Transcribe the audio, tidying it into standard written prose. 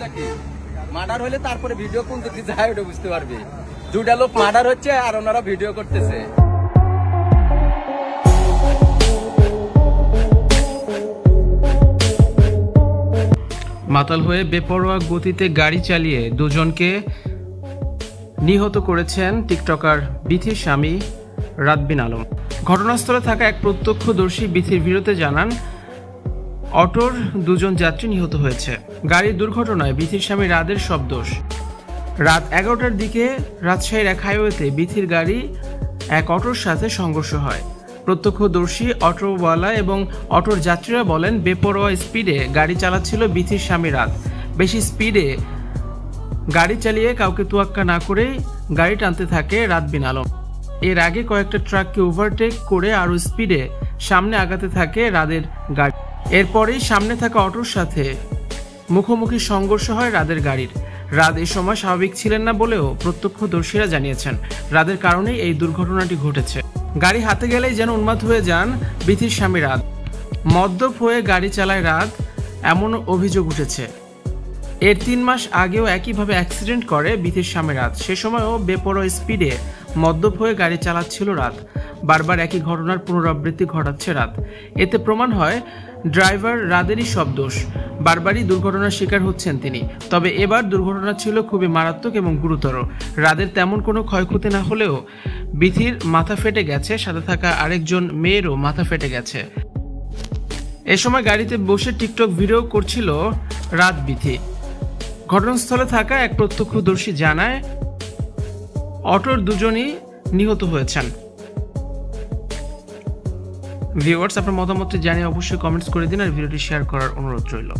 সমস্যাটা কি? মার্ডার হলে তারপরে ভিডিও কোন দিকে যায় ওটা বুঝতে পারবি। দুটা লোক মার্ডার হচ্ছে আর ওনারা ভিডিও করতেছে। মাতাল হয়ে বেপরোয়া গতিতে গাড়ি চালিয়ে দুজনকে নিহত করেছেন টিকটকার বিথির স্বামী রাত বিন আলম। ঘটনাস্থলে থাকা এক প্রত্যক্ষদর্শী বিথির ভিডিওতে জানান, অটোর দুজন যাত্রী নিহত হয়েছে। গাড়ির দুর্ঘটনায় বিথির স্বামী রাদের সব দোষ। রাত 11টার দিকে রাজশাহীর এক হাইওয়েতে বিথির গাড়ি এক অটোর সাথে সংঘর্ষ হয়। প্রত্যক্ষদর্শী অটোওয়ালা এবং অটোর যাত্রীরা বলেন, বেপরোয়া স্পিডে গাড়ি চালাচ্ছিল বিথির স্বামী রাত। বেশি স্পিডে গাড়ি চালিয়ে কাউকে তোয়াক্কা না করেই গাড়ি টানতে থাকে রাত বিন আলম। এর আগে কয়েকটা ট্রাককে ওভারটেক করে আরও স্পিডে সামনে আগাতে থাকে রাদের গাড়ি। এরপরেই সামনে থাকা অটোর সাথে মুখোমুখি সংঘর্ষ হয় রাদের গাড়ির। রাত এ সময় স্বাভাবিক ছিলেন না বলেও প্রত্যক্ষদর্শীরা জানিয়েছেন। রাদের কারণেই এই দুর্ঘটনাটি ঘটেছে। গাড়ি হাতে গেলেই যেন উন্মাদ হয়ে যান বিথির স্বামী রাত। মদ্যপ হয়ে গাড়ি চালায় রাত, এমন অভিযোগ উঠেছে। এর 3 মাস আগেও একইভাবে অ্যাক্সিডেন্ট করে বিথির স্বামী রাত। সে সময়ও বেপরোয়া স্পিডে মদ্যপ হয়ে গাড়ি চালাচ্ছিল রাত। বারবার একই ঘটনার পুনরাবৃত্তি ঘটাচ্ছে রাত। এতে প্রমাণ হয় ড্রাইভার রাদেরই সব দোষ। বারবারই দুর্ঘটনার শিকার হচ্ছেন তিনি। তবে এবার দুর্ঘটনা ছিল খুবই মারাত্মক এবং গুরুতর। রাদের তেমন কোনো ক্ষয়ক্ষতি না হলেও বিথির মাথা ফেটে গেছে, সাথে থাকা আরেকজন মেয়েরও মাথা ফেটে গেছে। এ সময় গাড়িতে বসে টিকটক ভিডিও করছিল রাত বিথি। ঘটনাস্থলে থাকা এক প্রত্যক্ষদর্শী জানায়, অটোর দুজনই নিহত হয়েছেন। ভিউয়ার্স, আপনার মতামতটি জানিয়ে অবশ্যই কমেন্টস করে দিন আর ভিডিওটি শেয়ার করার অনুরোধ রইল।